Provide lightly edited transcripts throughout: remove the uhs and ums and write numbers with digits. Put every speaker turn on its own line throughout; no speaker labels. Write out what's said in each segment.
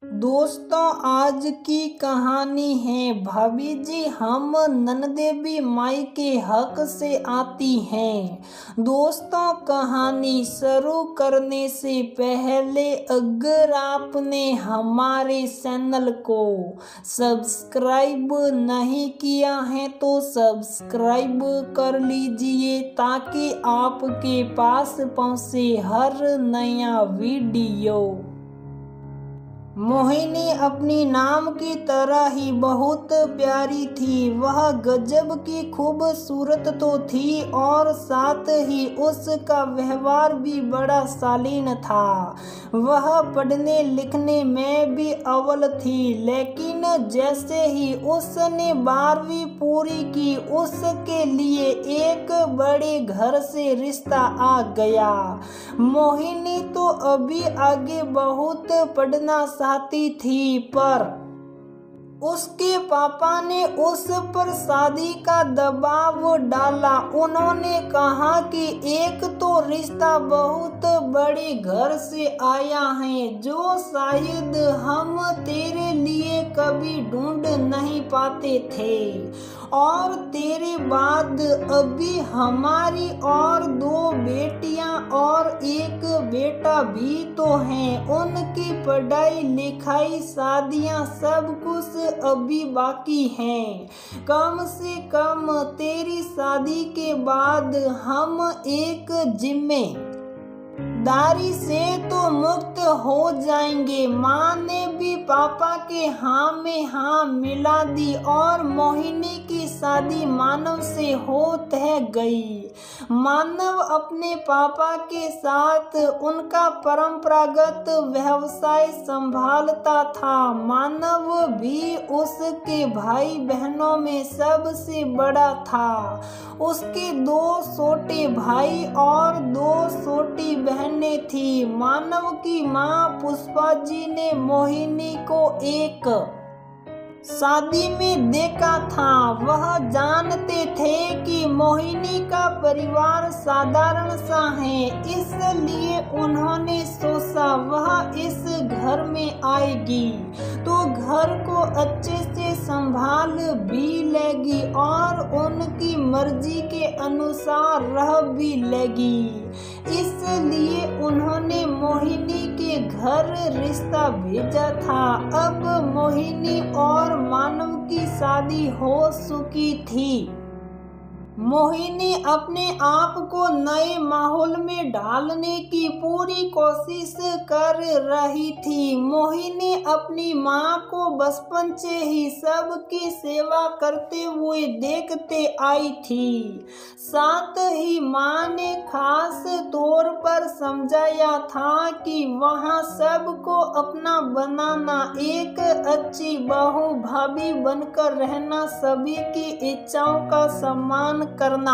दोस्तों, आज की कहानी है भाभी जी हम ननदेवी माई के हक से आती हैं। दोस्तों, कहानी शुरू करने से पहले अगर आपने हमारे चैनल को सब्सक्राइब नहीं किया है तो सब्सक्राइब कर लीजिए ताकि आपके पास पहुंचे हर नया वीडियो। मोहिनी अपनी नाम की तरह ही बहुत प्यारी थी। वह गजब की खूबसूरत तो थी और साथ ही उसका व्यवहार भी बड़ा शालीन था। वह पढ़ने लिखने में भी अव्वल थी, लेकिन जैसे ही उसने 12वीं पूरी की उसके लिए एक बड़े घर से रिश्ता आ गया। मोहिनी तो अभी आगे बहुत पढ़ना चाहती थी, पर उसके पापा ने उस पर शादी का दबाव डाला। उन्होंने कहा कि एक तो रिश्ता बहुत बड़े घर से आया है जो शायद हम तेरे लिए कभी ढूंढ नहीं पाते थे, और तेरे बाद अभी हमारी और 2 बेटियां और एक बेटा भी तो हैं। उनकी पढ़ाई लिखाई शादियां सब कुछ अभी बाकी हैं। कम से कम तेरी शादी के बाद हम एक जिम्मेदारी से तो मुक्त हो जाएंगे। माँ ने भी पापा के हाँ में हाँ मिला दी और मोहिनी की शादी मानव से हो तय गई। मानव अपने पापा के साथ उनका परंपरागत व्यवसाय संभालता था। मानव भी उसके भाई बहनों में सबसे बड़ा था। उसके 2 छोटे भाई और 2 छोटी बहनें थी। मानव की माँ पुष्पा जी ने मोहिनी को एक शादी में देखा था। वह जानते थे कि मोहिनी का परिवार साधारण सा है, इसलिए उन्होंने सोचा वह इस घर में आएगी तो घर को अच्छे से संभाल भी लेगी और उनकी मर्जी के अनुसार रह भी लेगी। इसलिए उन्होंने मोहिनी के घर रिश्ता भेजा था। अब मोहिनी और मानव की शादी हो चुकी थी। मोहिनी अपने आप को नए माहौल में ढालने की पूरी कोशिश कर रही थी। मोहिनी अपनी माँ को बचपन से ही सबकी सेवा करते हुए देखते आई थी। साथ ही माँ ने खास तौर पर समझाया था कि वहाँ सबको अपना बनाना, एक अच्छी बहू भाभी बनकर रहना, सभी की इच्छाओं का सम्मान करना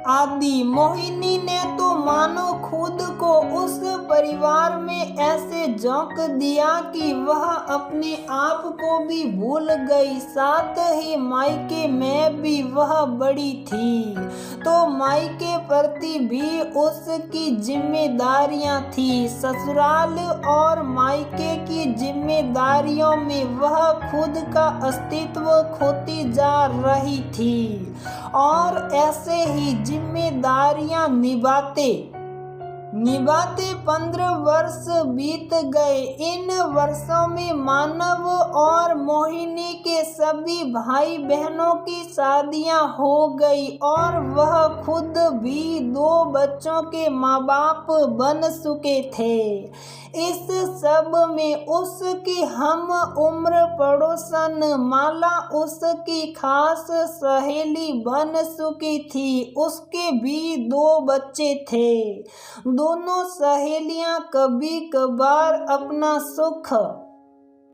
आदि। मोहिनी ने तो मानो खुद को उस परिवार में ऐसे झोंक दिया कि वह अपने आप को भी भूल गई। साथ ही मायके में भी वह बड़ी थी तो मायके प्रति भी उसकी जिम्मेदारियां थी। ससुराल और मायके की जिम्मेदारियों में वह खुद का अस्तित्व खोती जा रही थी और ऐसे ही जिम्मेदारियां निभाते 15 वर्ष बीत गए। इन वर्षों में मानव और मोहिनी के सभी भाई बहनों की शादियां हो गई और वह खुद भी 2 बच्चों के माँ बाप बन चुके थे। इस सब में उसकी हम उम्र पड़ोसन माला उसकी खास सहेली बन चुकी थी। उसके भी 2 बच्चे थे। दोनों सहेलियां कभी कभार अपना सुख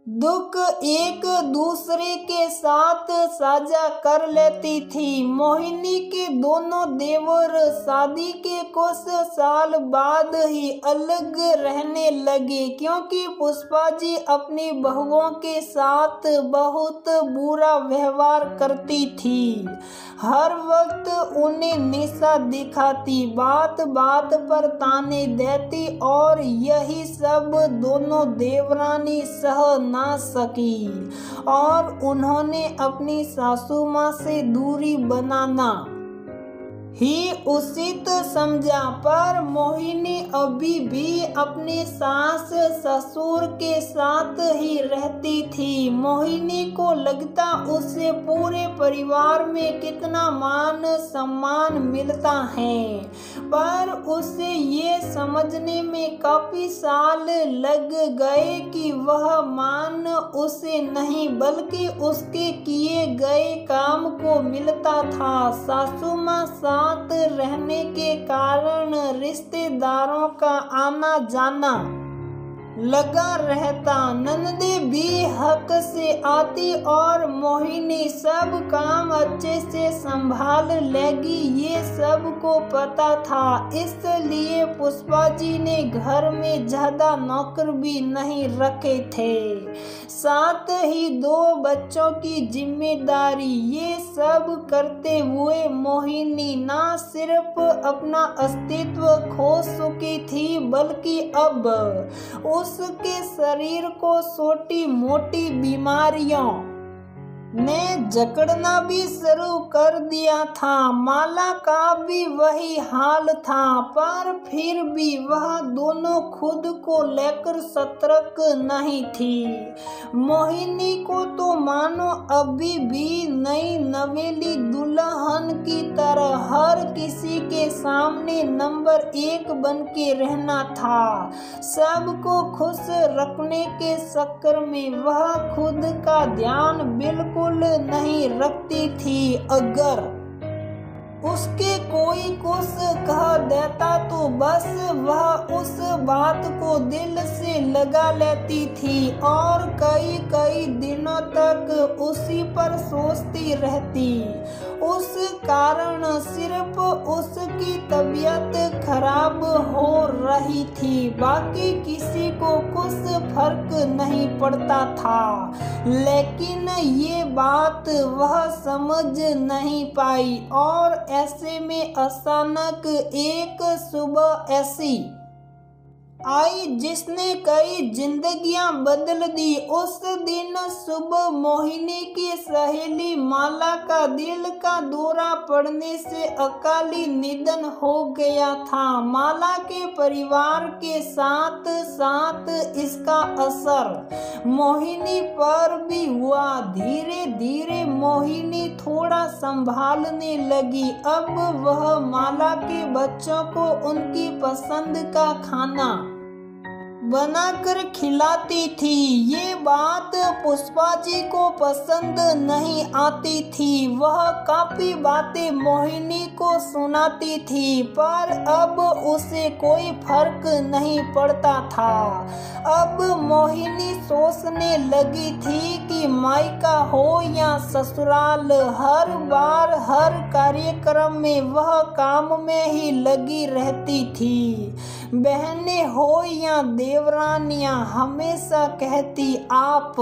दुख एक दूसरे के साथ साझा कर लेती थी। मोहिनी के दोनों देवर शादी के कुछ साल बाद ही अलग रहने लगे, क्योंकि पुष्पा जी अपनी बहुओं के साथ बहुत बुरा व्यवहार करती थी। हर वक्त उन्हें निशा दिखाती, बात बात पर ताने देती, और यही सब दोनों देवरानी सह ना सकी और उन्होंने अपनी सासू माँ से दूरी बनाना ही उचित समझा। पर मोहिनी अभी भी अपने सास ससुर के साथ ही रहती थी। मोहिनी को लगता उससे पूरे परिवार में कितना मान सम्मान मिलता है, पर उसे ये समझने में काफी साल लग गए कि वह मान उसे नहीं बल्कि उसके किए गए काम को मिलता था। सासू माँ साथ रहने के कारण रिश्तेदारों का आना जाना लगा रहता। ननदे भी हक से आती और मोहिनी सब काम अच्छे से संभाल लेगी, ये सबको पता था। इसलिए पुष्पा जी ने घर में ज्यादा नौकर भी नहीं रखे थे, साथ ही 2 बच्चों की जिम्मेदारी। ये सब करते हुए मोहिनी ना सिर्फ अपना अस्तित्व खो चुकी थी, बल्कि अब उसके शरीर को छोटी मोटी बीमारियों ने जकड़ना भी शुरू कर दिया था। माला का भी वही हाल था, पर फिर भी वह दोनों खुद को लेकर सतर्क नहीं थी। मोहिनी को तो मानो अभी भी नई नवेली दुल्हन की तरह हर किसी के सामने नंबर 1 बन के रहना था। सबको खुश रखने के चक्कर में वह खुद का ध्यान बिल्कुल नहीं रखती थी। अगर उसके कोई कुछ कह देता तो बस वह उस बात को दिल से लगा लेती थी और कई कई दिनों तक उसी पर सोचती रहती। उस कारण सिर्फ उसकी तबीयत खराब हो रही थी, बाकी किसी को कुछ फर्क नहीं पड़ता था। लेकिन ये बात वह समझ नहीं पाई और ऐसे में अचानक एक सुबह ऐसी आई जिसने कई जिंदगियां बदल दी। उस दिन सुबह मोहिनी की सहेली माला का दिल का दौरा पड़ने से अकाली निधन हो गया था। माला के परिवार के साथ साथ इसका असर मोहिनी पर भी हुआ। धीरे धीरे मोहिनी थोड़ा संभालने लगी। अब वह माला के बच्चों को उनकी पसंद का खाना बनाकर खिलाती थी। ये बात पुष्पा जी को पसंद नहीं आती थी। वह काफी बातें मोहिनी को सुनाती थी, पर अब उसे कोई फर्क नहीं पड़ता था। अब मोहिनी सोचने लगी थी कि मायका हो या ससुराल, हर बार हर कार्यक्रम में वह काम में ही लगी रहती थी। बहनें हो या देवरानियां हमेशा कहती, आप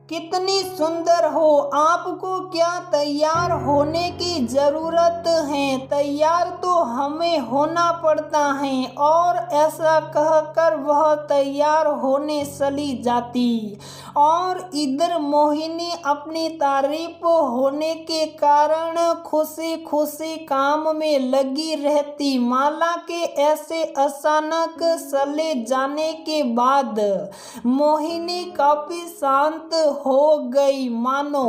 कितनी सुंदर हो, आपको क्या तैयार होने की जरूरत है, तैयार तो हमें होना पड़ता है। और ऐसा कहकर वह तैयार होने चली जाती और इधर मोहिनी अपनी तारीफ होने के कारण खुशी खुशी काम में लगी रहती। माला के ऐसे अचानक चले जाने के बाद मोहिनी काफी शांत हो गई, मानो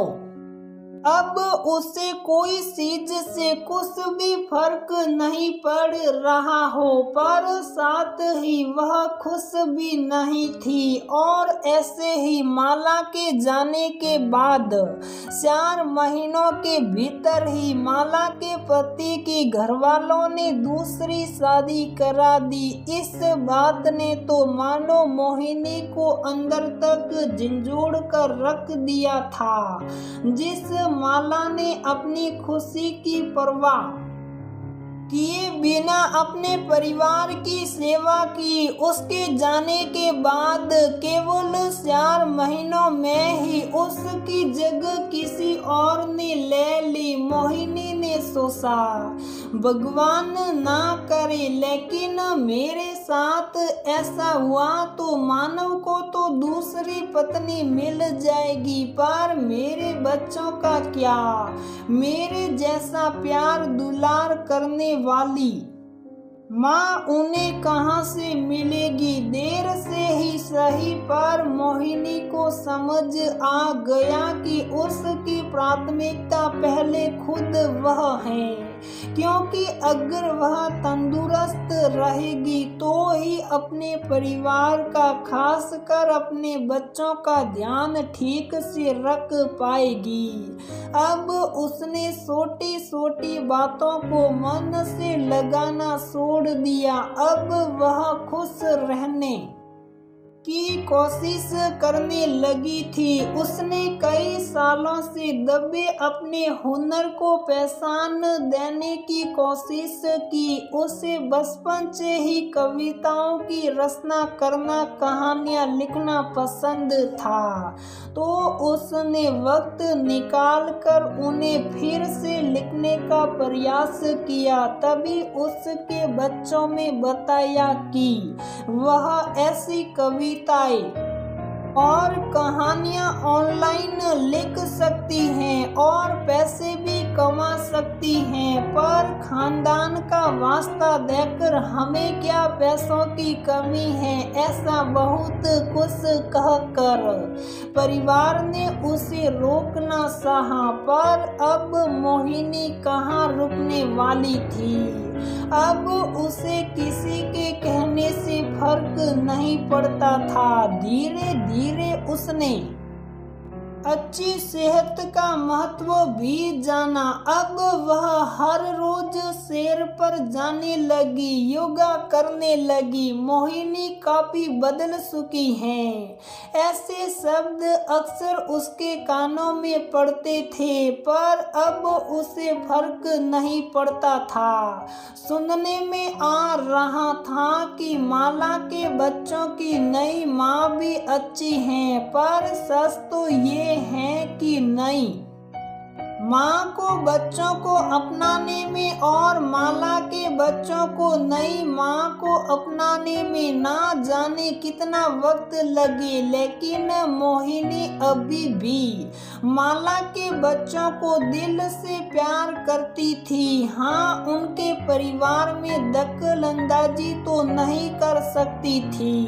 अब उसे कोई चीज से कुछ भी फर्क नहीं पड़ रहा हो, पर साथ ही वह खुश भी नहीं थी। और ऐसे ही माला के जाने के बाद 4 महीनों के भीतर ही माला के पति के घरवालों ने दूसरी शादी करा दी। इस बात ने तो मानो मोहिनी को अंदर तक झंझोड़ कर रख दिया था। जिस माला ने अपनी खुशी की परवाह किए बिना अपने परिवार की सेवा की, उसके जाने के बाद केवल 4 महीनों में ही उसकी जगह किसी और ने ले ली। मोहिनी ने सोचा, भगवान ना करे लेकिन मेरे साथ ऐसा हुआ तो मानव को तो दूसरी पत्नी मिल जाएगी, पर मेरे बच्चों का क्या? मेरे जैसा प्यार दुलार करने वाली माँ उन्हें कहाँ से मिलेगी? देर से ही सही, पर मोहिनी को समझ आ गया कि उसकी प्राथमिकता पहले खुद वह है, क्योंकि अगर वह तंदुरुस्त रहेगी तो ही अपने परिवार का, खासकर अपने बच्चों का ध्यान ठीक से रख पाएगी। अब उसने छोटी छोटी बातों को मन से लगाना छोड़ दिया। अब वह खुश रहने की कोशिश करने लगी थी। उसने कई सालों से दबे अपने हुनर को पहचान देने की कोशिश की। उसे बचपन से ही कविताओं की रचना करना, कहानियां लिखना पसंद था, तो उसने वक्त निकाल कर उन्हें फिर से लिखने का प्रयास किया। तभी उसके बच्चों में बताया कि वह ऐसी कविताएं और कहानियां ऑनलाइन लिख सकती हैं और पैसे भी कमा सकती हैं, पर खानदान का वास्ता देकर हमें क्या पैसों की कमी है, ऐसा बहुत कुछ कहकर परिवार ने उसे रोकना चाहा। पर अब मोहिनी कहाँ रुकने वाली थी। अब उसे किसी के कहने से फर्क नहीं पड़ता था। धीरे धीरे उसने अच्छी सेहत का महत्व भी जाना। अब वह हर रोज सैर पर जाने लगी, योगा करने लगी। मोहिनी काफी बदल चुकी है, ऐसे शब्द अक्सर उसके कानों में पड़ते थे, पर अब उसे फर्क नहीं पड़ता था। सुनने में आ रहा था कि माला के बच्चों की नई माँ भी अच्छी है, पर सच तो ये है कि नई माँ को बच्चों को अपनाने में और माला के बच्चों को नई माँ को अपनाने में ना जाने कितना वक्त लगे, लेकिन मोहिनी अभी भी माला के बच्चों को दिल से प्यार करती थी। हाँ, उनके परिवार में दखल अंदाजी तो नहीं कर सकती थी,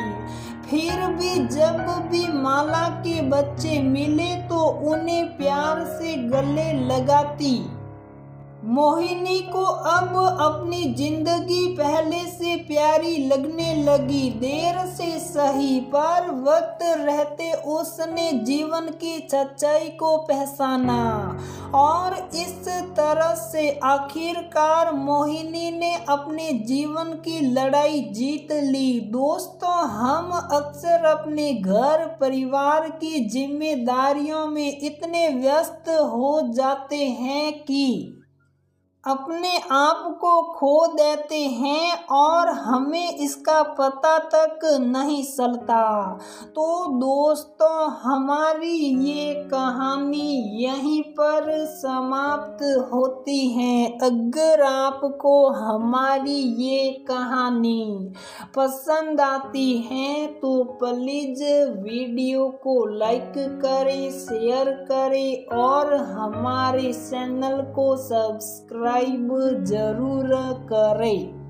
फिर भी जब भी माला के बच्चे मिले तो उन्हें प्यार से गले लगाती। मोहिनी को अब अपनी जिंदगी पहले से प्यारी लगने लगी। देर से सही, पर वक्त रहते उसने जीवन की सच्चाई को पहचाना और इस तरह से आखिरकार मोहिनी ने अपने जीवन की लड़ाई जीत ली। दोस्तों, हम अक्सर अपने घर परिवार की जिम्मेदारियों में इतने व्यस्त हो जाते हैं कि अपने आप को खो देते हैं और हमें इसका पता तक नहीं चलता। तो दोस्तों, हमारी ये कहानी यहीं पर समाप्त होती है। अगर आपको हमारी ये कहानी पसंद आती है तो प्लीज़ वीडियो को लाइक करें, शेयर करें और हमारे चैनल को सब्सक्राइब जरूर करें।